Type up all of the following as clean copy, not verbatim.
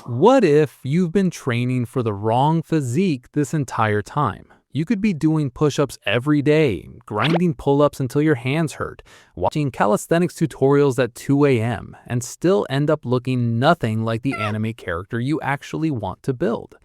What if you've been training for the wrong physique this entire time? You could be doing push-ups every day, grinding pull-ups until your hands hurt, watching calisthenics tutorials at 2 a.m., and still end up looking nothing like the anime character you actually want to build.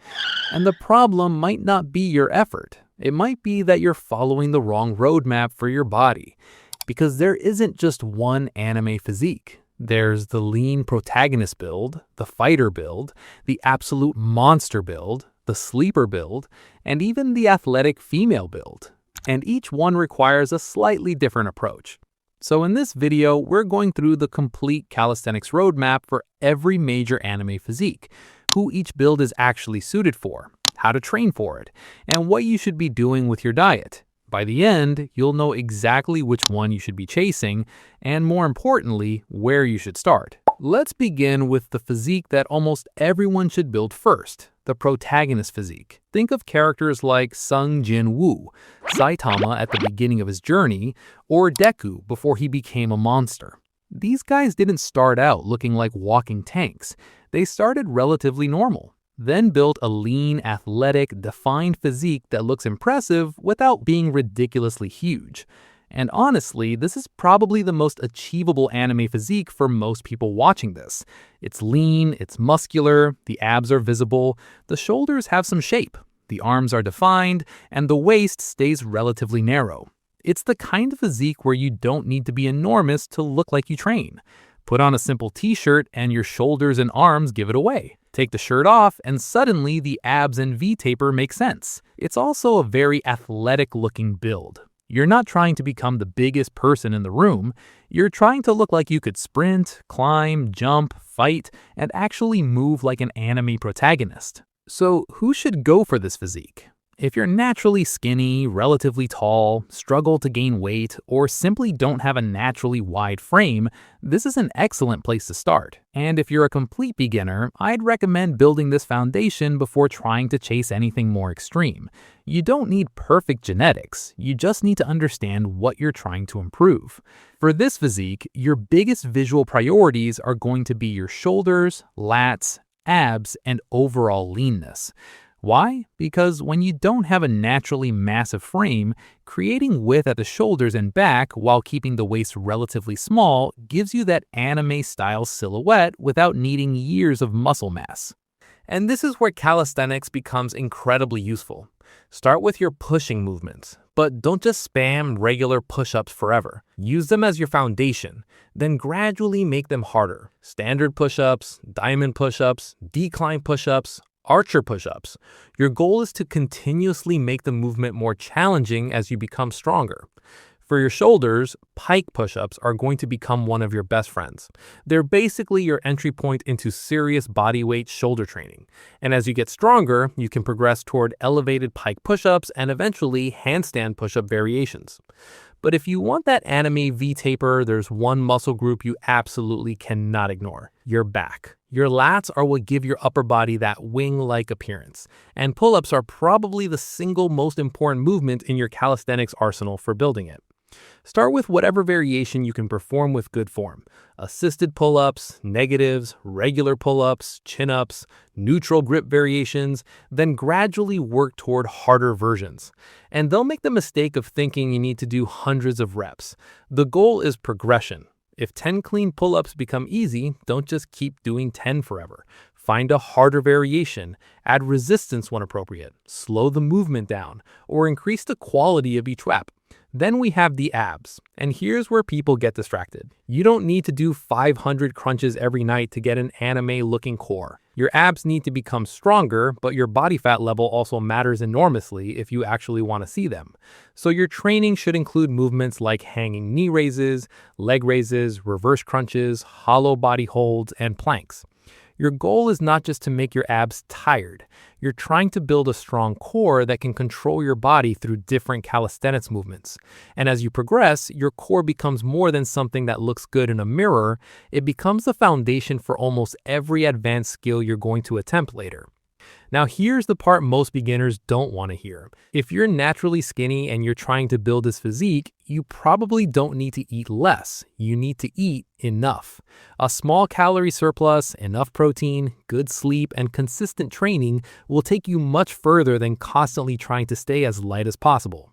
And the problem might not be your effort. It might be that you're following the wrong roadmap for your body. Because there isn't just one anime physique. There's the lean protagonist build, the fighter build, the absolute monster build, the sleeper build, and even the athletic female build. And each one requires a slightly different approach. So in this video, we're going through the complete calisthenics roadmap for every major anime physique, who each build is actually suited for, how to train for it, and what you should be doing with your diet. By the end, you'll know exactly which one you should be chasing, and more importantly, where you should start. Let's begin with the physique that almost everyone should build first, the protagonist physique. Think of characters like Sung Jin-woo, Saitama at the beginning of his journey, or Deku before he became a monster. These guys didn't start out looking like walking tanks. They started relatively normal, then built a lean, athletic, defined physique that looks impressive without being ridiculously huge. And honestly, this is probably the most achievable anime physique for most people watching this. It's lean, it's muscular, the abs are visible, the shoulders have some shape, the arms are defined, and the waist stays relatively narrow. It's the kind of physique where you don't need to be enormous to look like you train. Put on a simple t-shirt and your shoulders and arms give it away. Take the shirt off and suddenly the abs and V-taper make sense. It's also a very athletic-looking build. You're not trying to become the biggest person in the room. You're trying to look like you could sprint, climb, jump, fight, and actually move like an anime protagonist. So who should go for this physique? If you're naturally skinny, relatively tall, struggle to gain weight, or simply don't have a naturally wide frame, this is an excellent place to start. And if you're a complete beginner, I'd recommend building this foundation before trying to chase anything more extreme. You don't need perfect genetics, you just need to understand what you're trying to improve. For this physique, your biggest visual priorities are going to be your shoulders, lats, abs, and overall leanness. Why? Because when you don't have a naturally massive frame, creating width at the shoulders and back while keeping the waist relatively small gives you that anime-style silhouette without needing years of muscle mass. And this is where calisthenics becomes incredibly useful. Start with your pushing movements, but don't just spam regular push-ups forever. Use them as your foundation, then gradually make them harder. Standard push-ups, diamond push-ups, decline push-ups, archer push-ups. Your goal is to continuously make the movement more challenging as you become stronger. For your shoulders, pike push-ups are going to become one of your best friends. They're basically your entry point into serious bodyweight shoulder training. And as you get stronger, you can progress toward elevated pike push-ups and eventually handstand push-up variations. But if you want that anime V-taper, there's one muscle group you absolutely cannot ignore: your back. Your lats are what give your upper body that wing-like appearance, and pull-ups are probably the single most important movement in your calisthenics arsenal for building it. Start with whatever variation you can perform with good form: assisted pull-ups, negatives, regular pull-ups, chin-ups, neutral grip variations, then gradually work toward harder versions. And don't make the mistake of thinking you need to do hundreds of reps. The goal is progression. If 10 clean pull-ups become easy, don't just keep doing 10 forever. Find a harder variation, add resistance when appropriate, slow the movement down, or increase the quality of each rep. Then we have the abs, and here's where people get distracted. You don't need to do 500 crunches every night to get an anime-looking core. Your abs need to become stronger, but your body fat level also matters enormously if you actually want to see them. So your training should include movements like hanging knee raises, leg raises, reverse crunches, hollow body holds, and planks. Your goal is not just to make your abs tired. You're trying to build a strong core that can control your body through different calisthenics movements. And as you progress, your core becomes more than something that looks good in a mirror. It becomes the foundation for almost every advanced skill you're going to attempt later. Now, here's the part most beginners don't want to hear. If you're naturally skinny and you're trying to build this physique, you probably don't need to eat less. You need to eat enough. A small calorie surplus, enough protein, good sleep, and consistent training will take you much further than constantly trying to stay as light as possible.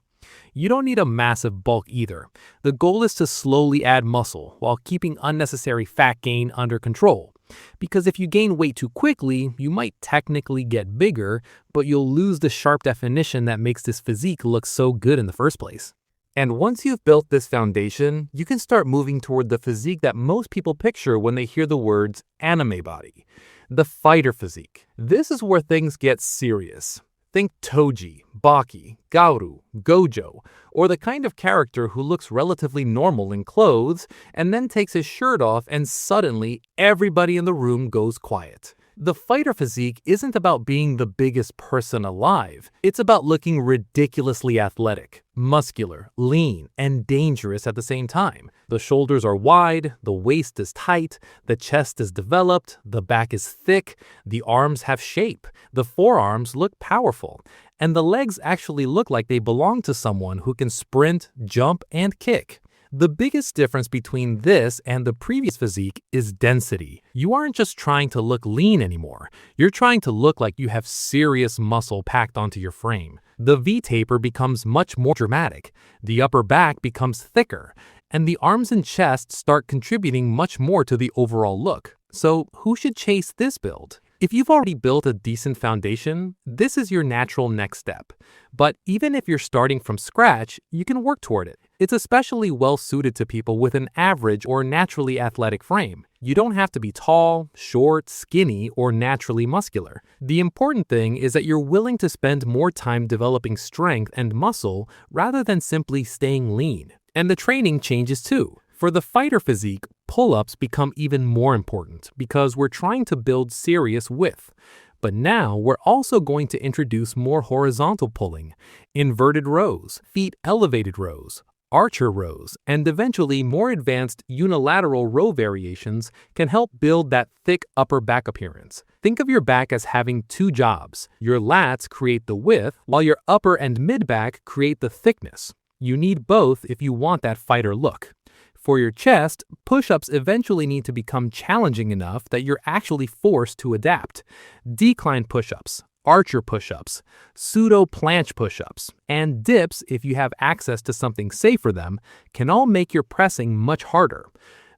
You don't need a massive bulk either. The goal is to slowly add muscle while keeping unnecessary fat gain under control. Because if you gain weight too quickly, you might technically get bigger, but you'll lose the sharp definition that makes this physique look so good in the first place. And once you've built this foundation, you can start moving toward the physique that most people picture when they hear the words anime body. The fighter physique. This is where things get serious. Think Toji, Baki, Gaoru, Gojo, or the kind of character who looks relatively normal in clothes and then takes his shirt off and suddenly everybody in the room goes quiet. The fighter physique isn't about being the biggest person alive. It's about looking ridiculously athletic, muscular, lean, and dangerous at the same time. The shoulders are wide, the waist is tight, the chest is developed, the back is thick, the arms have shape, the forearms look powerful, and the legs actually look like they belong to someone who can sprint, jump, and kick. The biggest difference between this and the previous physique is density. You aren't just trying to look lean anymore. You're trying to look like you have serious muscle packed onto your frame. The V-taper becomes much more dramatic. The upper back becomes thicker. And the arms and chest start contributing much more to the overall look. So who should chase this build? If you've already built a decent foundation, this is your natural next step. But even if you're starting from scratch, you can work toward it. It's especially well suited to people with an average or naturally athletic frame. You don't have to be tall, short, skinny, or naturally muscular. The important thing is that you're willing to spend more time developing strength and muscle rather than simply staying lean. And the training changes too. For the fighter physique, pull-ups become even more important because we're trying to build serious width. But now we're also going to introduce more horizontal pulling, inverted rows, feet elevated rows, archer rows, and eventually more advanced unilateral row variations can help build that thick upper back appearance. Think of your back as having two jobs. Your lats create the width, while your upper and mid back create the thickness. You need both if you want that fighter look. For your chest, push-ups eventually need to become challenging enough that you're actually forced to adapt. Decline push-ups, archer push-ups, pseudo-planche push-ups, and dips, if you have access to something safe for them, can all make your pressing much harder.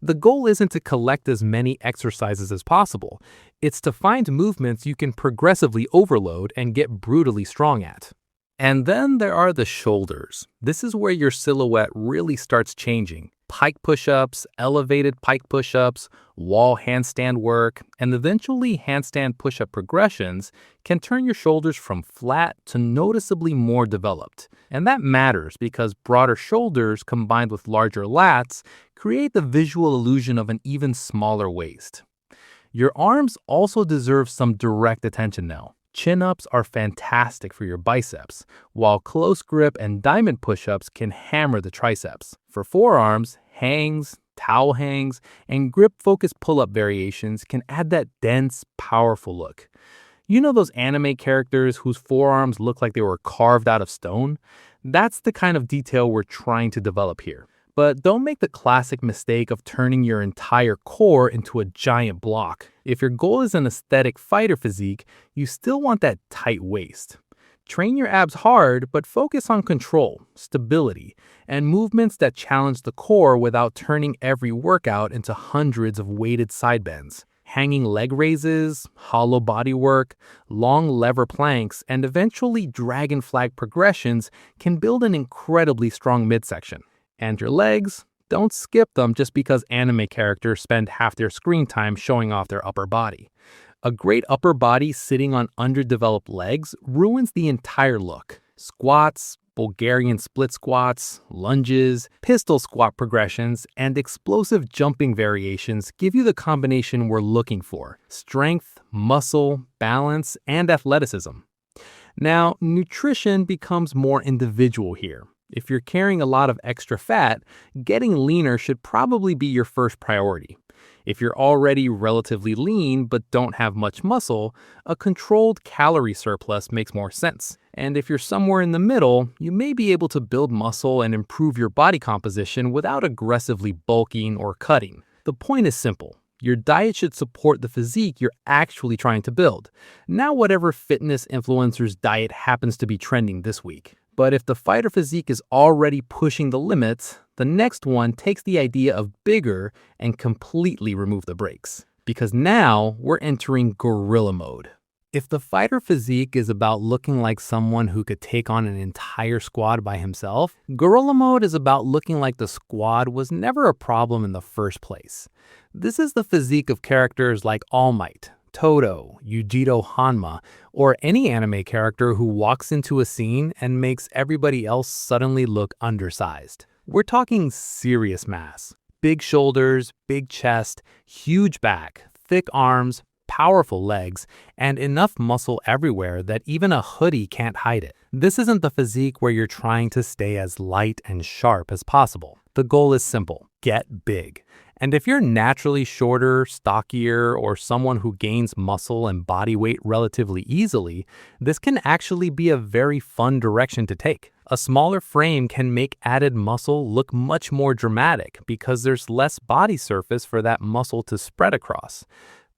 The goal isn't to collect as many exercises as possible. It's to find movements you can progressively overload and get brutally strong at. And then there are the shoulders. This is where your silhouette really starts changing. Pike push-ups, elevated pike push-ups, wall handstand work, and eventually handstand push-up progressions can turn your shoulders from flat to noticeably more developed. And that matters because broader shoulders combined with larger lats create the visual illusion of an even smaller waist. Your arms also deserve some direct attention now. Chin-ups are fantastic for your biceps, while close grip and diamond push-ups can hammer the triceps. For forearms, hangs, towel hangs, and grip-focused pull-up variations can add that dense, powerful look. You know those anime characters whose forearms look like they were carved out of stone? That's the kind of detail we're trying to develop here. But don't make the classic mistake of turning your entire core into a giant block. If your goal is an aesthetic fighter physique, you still want that tight waist. Train your abs hard, but focus on control, stability, and movements that challenge the core without turning every workout into hundreds of weighted side bends. Hanging leg raises, hollow body work, long lever planks, and eventually dragon flag progressions can build an incredibly strong midsection. And your legs, don't skip them just because anime characters spend half their screen time showing off their upper body. A great upper body sitting on underdeveloped legs ruins the entire look. Squats, Bulgarian split squats, lunges, pistol squat progressions, and explosive jumping variations give you the combination we're looking for: strength, muscle, balance, and athleticism. Now, nutrition becomes more individual here. If you're carrying a lot of extra fat, getting leaner should probably be your first priority. If you're already relatively lean but don't have much muscle, a controlled calorie surplus makes more sense. And if you're somewhere in the middle, you may be able to build muscle and improve your body composition without aggressively bulking or cutting. The point is simple. Your diet should support the physique you're actually trying to build, not whatever fitness influencer's diet happens to be trending this week. But if the fighter physique is already pushing the limits, the next one takes the idea of bigger and completely remove the brakes. Because now we're entering gorilla mode. If the fighter physique is about looking like someone who could take on an entire squad by himself, gorilla mode is about looking like the squad was never a problem in the first place. This is the physique of characters like All Might, Todo, Yujiro Hanma, or any anime character who walks into a scene and makes everybody else suddenly look undersized. We're talking serious mass. Big shoulders, big chest, huge back, thick arms, powerful legs, and enough muscle everywhere that even a hoodie can't hide it. This isn't the physique where you're trying to stay as light and sharp as possible. The goal is simple: get big. And if you're naturally shorter, stockier, or someone who gains muscle and body weight relatively easily, this can actually be a very fun direction to take. A smaller frame can make added muscle look much more dramatic because there's less body surface for that muscle to spread across.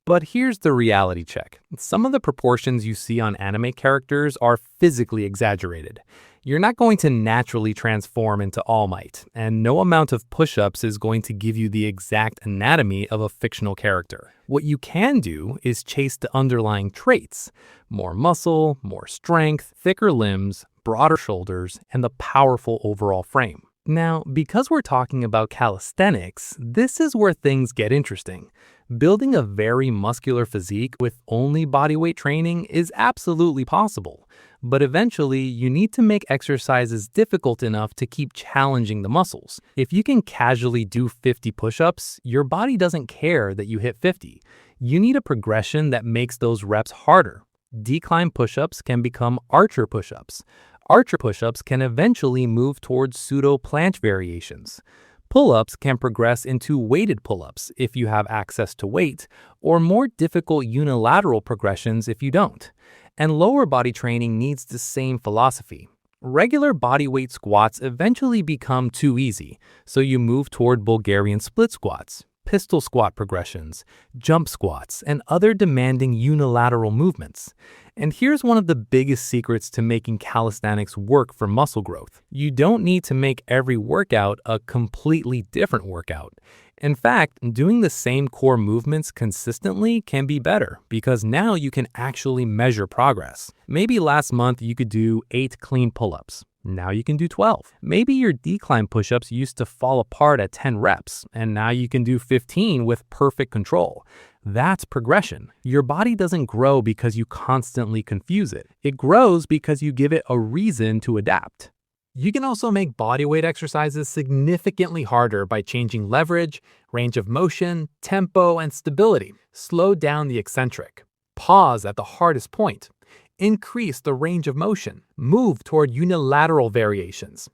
But here's the reality check. Some of the proportions you see on anime characters are physically exaggerated. You're not going to naturally transform into All Might, and no amount of push-ups is going to give you the exact anatomy of a fictional character. What you can do is chase the underlying traits: more muscle, more strength, thicker limbs, broader shoulders, and the powerful overall frame. Now, because we're talking about calisthenics, this is where things get interesting. Building a very muscular physique with only bodyweight training is absolutely possible, but eventually you need to make exercises difficult enough to keep challenging the muscles. If you can casually do 50 push-ups, your body doesn't care that you hit 50. You need a progression that makes those reps harder. Decline push-ups can become archer push-ups. Archer push-ups can eventually move towards pseudo-planche variations. Pull-ups can progress into weighted pull-ups if you have access to weight, or more difficult unilateral progressions if you don't. And lower body training needs the same philosophy. Regular bodyweight squats eventually become too easy, so you move toward Bulgarian split squats, pistol squat progressions, jump squats, and other demanding unilateral movements. And here's one of the biggest secrets to making calisthenics work for muscle growth. You don't need to make every workout a completely different workout. In fact, doing the same core movements consistently can be better because now you can actually measure progress. Maybe last month you could do 8 clean pull-ups. Now you can do 12. Maybe your decline push-ups used to fall apart at 10 reps, and now you can do 15 with perfect control. That's progression. Your body doesn't grow because you constantly confuse it. It grows because you give it a reason to adapt. You can also make bodyweight exercises significantly harder by changing leverage, range of motion, tempo, and stability. Slow down the eccentric. Pause at the hardest point. Increase the range of motion. Move toward unilateral variations.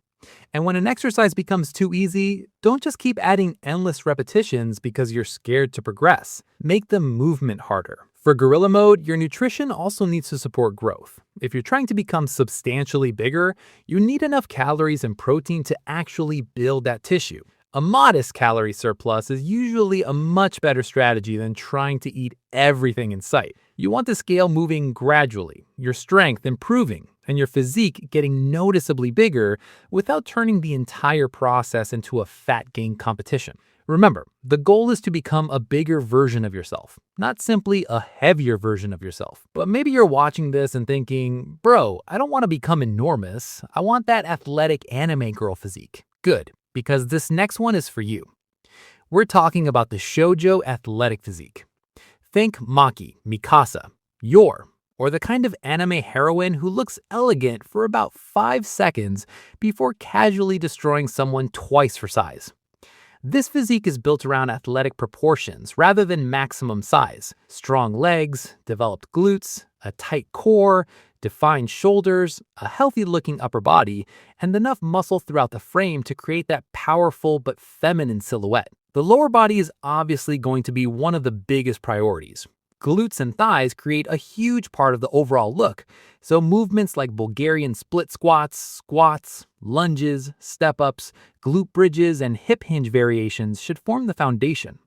And when an exercise becomes too easy, don't just keep adding endless repetitions because you're scared to progress. Make the movement harder. For gorilla mode, your nutrition also needs to support growth. If you're trying to become substantially bigger, you need enough calories and protein to actually build that tissue. A modest calorie surplus is usually a much better strategy than trying to eat everything in sight. You want the scale moving gradually, your strength improving, and your physique getting noticeably bigger without turning the entire process into a fat gain competition. Remember, the goal is to become a bigger version of yourself, not simply a heavier version of yourself. But maybe you're watching this and thinking, bro, I don't want to become enormous. I want that athletic anime girl physique. Good, because this next one is for you. We're talking about the Shojo athletic physique. Think Maki, Mikasa, Yor, or the kind of anime heroine who looks elegant for about 5 seconds before casually destroying someone twice her size. This physique is built around athletic proportions rather than maximum size. Strong legs, developed glutes, a tight core, defined shoulders, a healthy-looking upper body, and enough muscle throughout the frame to create that powerful but feminine silhouette. The lower body is obviously going to be one of the biggest priorities. Glutes and thighs create a huge part of the overall look, so movements like Bulgarian split squats, lunges, step-ups, glute bridges, and hip hinge variations should form the foundation.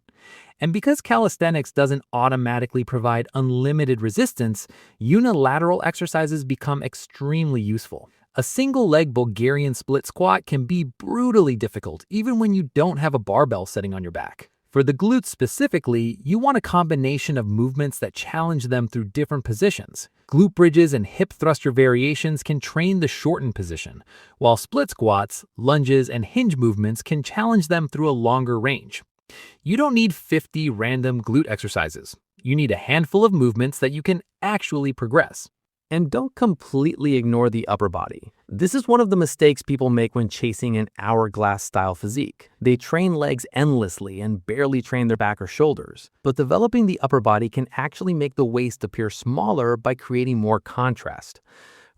And because calisthenics doesn't automatically provide unlimited resistance, unilateral exercises become extremely useful. A single-leg Bulgarian split squat can be brutally difficult even when you don't have a barbell sitting on your back. For the glutes specifically, you want a combination of movements that challenge them through different positions. Glute bridges and hip thruster variations can train the shortened position, while split squats, lunges, and hinge movements can challenge them through a longer range. You don't need 50 random glute exercises. You need a handful of movements that you can actually progress. And don't completely ignore the upper body. This is one of the mistakes people make when chasing an hourglass-style physique. They train legs endlessly and barely train their back or shoulders. But developing the upper body can actually make the waist appear smaller by creating more contrast.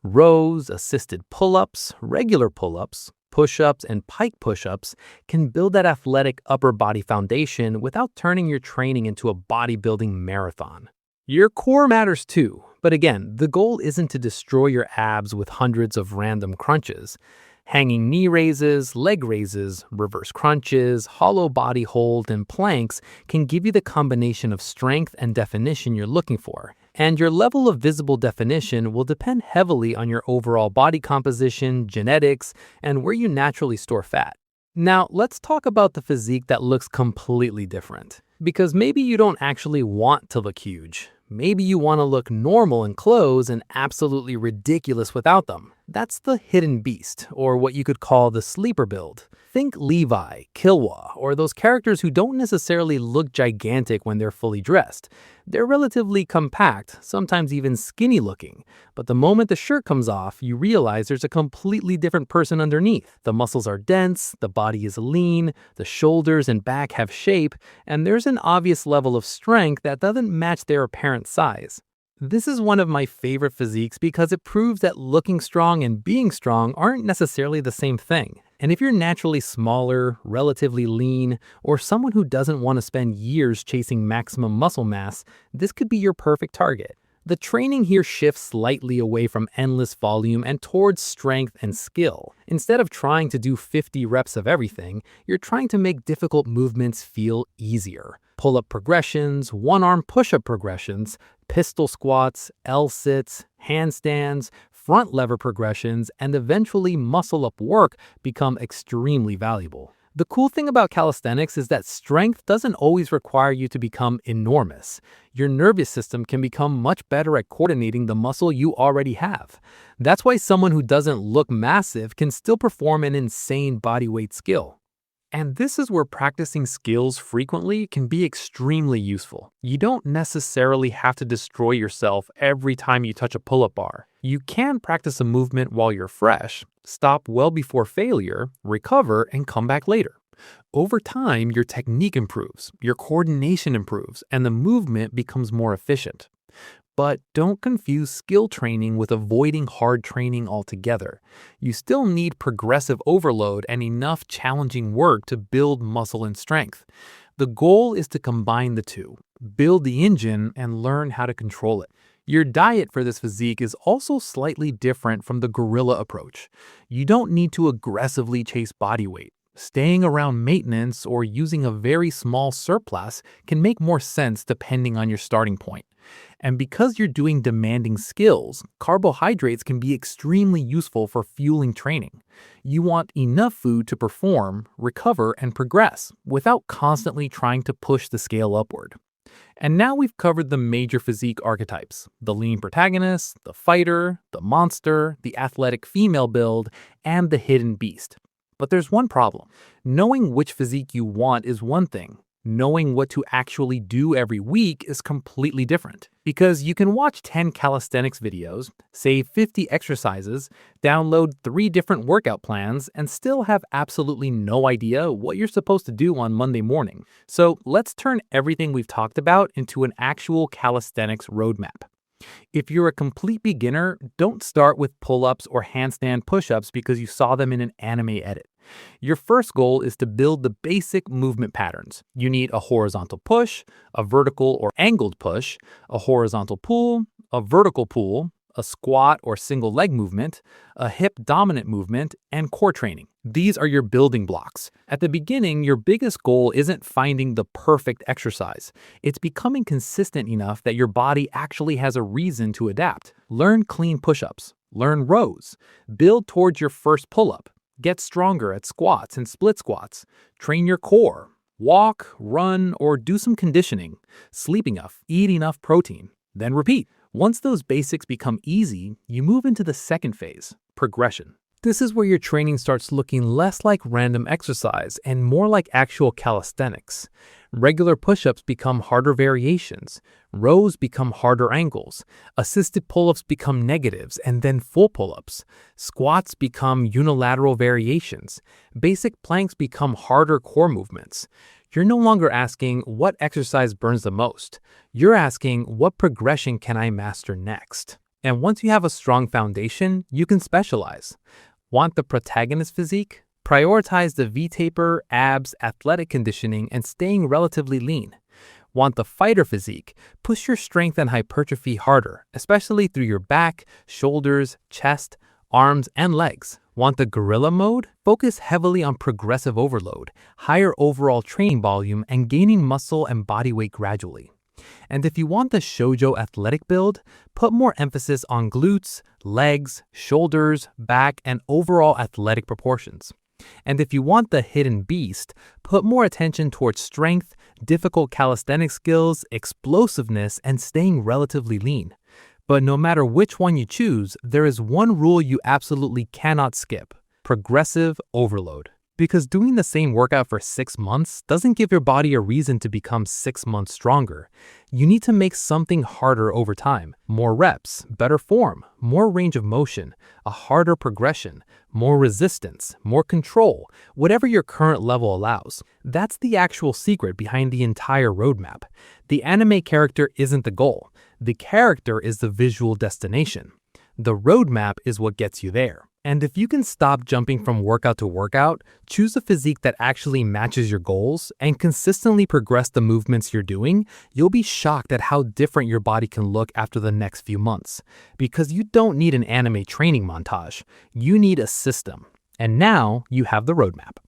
Rows, assisted pull-ups, regular pull-ups, push-ups, and pike push-ups can build that athletic upper body foundation without turning your training into a bodybuilding marathon. Your core matters too, but again, the goal isn't to destroy your abs with hundreds of random crunches. Hanging knee raises, leg raises, reverse crunches, hollow body hold, and planks can give you the combination of strength and definition you're looking for. And your level of visible definition will depend heavily on your overall body composition, genetics, and where you naturally store fat. Now, let's talk about the physique that looks completely different. Because maybe you don't actually want to look huge. Maybe you want to look normal in clothes and absolutely ridiculous without them. That's the hidden beast, or what you could call the sleeper build. Think Levi, Killua, or those characters who don't necessarily look gigantic when they're fully dressed. They're relatively compact, sometimes even skinny looking, but the moment the shirt comes off, you realize there's a completely different person underneath. The muscles are dense, the body is lean, the shoulders and back have shape, and there's an obvious level of strength that doesn't match their apparent size. This is one of my favorite physiques because it proves that looking strong and being strong aren't necessarily the same thing. And if you're naturally smaller, relatively lean, or someone who doesn't want to spend years chasing maximum muscle mass, this could be your perfect target. The training here shifts slightly away from endless volume and towards strength and skill. Instead of trying to do 50 reps of everything, you're trying to make difficult movements feel easier. Pull-up progressions, one-arm push-up progressions, pistol squats, L-sits, handstands, front lever progressions, and eventually muscle-up work become extremely valuable. The cool thing about calisthenics is that strength doesn't always require you to become enormous. Your nervous system can become much better at coordinating the muscle you already have. That's why someone who doesn't look massive can still perform an insane bodyweight skill. And this is where practicing skills frequently can be extremely useful. You don't necessarily have to destroy yourself every time you touch a pull-up bar. You can practice a movement while you're fresh, stop well before failure, recover, and come back later. Over time, your technique improves, your coordination improves, and the movement becomes more efficient. But don't confuse skill training with avoiding hard training altogether. You still need progressive overload and enough challenging work to build muscle and strength. The goal is to combine the two, build the engine, and learn how to control it. Your diet for this physique is also slightly different from the gorilla approach. You don't need to aggressively chase body weight. Staying around maintenance or using a very small surplus can make more sense depending on your starting point. And because you're doing demanding skills, carbohydrates can be extremely useful for fueling training. You want enough food to perform, recover, and progress without constantly trying to push the scale upward. And now we've covered the major physique archetypes: the lean protagonist, the fighter, the monster, the athletic female build, and the hidden beast. But there's one problem. Knowing which physique you want is one thing. Knowing what to actually do every week is completely different. Because you can watch 10 calisthenics videos, save 50 exercises, download 3 different workout plans, and still have absolutely no idea what you're supposed to do on Monday morning. So let's turn everything we've talked about into an actual calisthenics roadmap. If you're a complete beginner, don't start with pull-ups or handstand push-ups because you saw them in an anime edit. Your first goal is to build the basic movement patterns. You need a horizontal push, a vertical or angled push, a horizontal pull, a vertical pull, a squat or single leg movement, a hip dominant movement, and core training. These are your building blocks. At the beginning, your biggest goal isn't finding the perfect exercise. It's becoming consistent enough that your body actually has a reason to adapt. Learn clean push-ups. Learn rows. Build towards your first pull-up. Get stronger at squats and split squats. Train your core. Walk, run, or do some conditioning. Sleep enough. Eat enough protein. Then repeat. Once those basics become easy, you move into the second phase, progression. This is where your training starts looking less like random exercise and more like actual calisthenics. Regular push-ups become harder variations, rows become harder angles, assisted pull-ups become negatives and then full pull-ups, squats become unilateral variations, basic planks become harder core movements. You're no longer asking what exercise burns the most. You're asking what progression can I master next? And once you have a strong foundation, you can specialize. Want the protagonist physique? Prioritize the V-taper, abs, athletic conditioning, and staying relatively lean. Want the fighter physique? Push your strength and hypertrophy harder, especially through your back, shoulders, chest, arms, and legs. Want the gorilla mode? Focus heavily on progressive overload, higher overall training volume, and gaining muscle and body weight gradually. And if you want the Shojo athletic build, put more emphasis on glutes, legs, shoulders, back, and overall athletic proportions. And if you want the hidden beast, put more attention towards strength, difficult calisthenic skills, explosiveness, and staying relatively lean. But no matter which one you choose, there is one rule you absolutely cannot skip: progressive overload. Because doing the same workout for 6 months doesn't give your body a reason to become 6 months stronger. You need to make something harder over time. More reps, better form, more range of motion, a harder progression, more resistance, more control, whatever your current level allows. That's the actual secret behind the entire roadmap. The anime character isn't the goal. The character is the visual destination. The roadmap is what gets you there. And if you can stop jumping from workout to workout, choose a physique that actually matches your goals, and consistently progress the movements you're doing, you'll be shocked at how different your body can look after the next few months. Because you don't need an anime training montage. You need a system. And now you have the roadmap.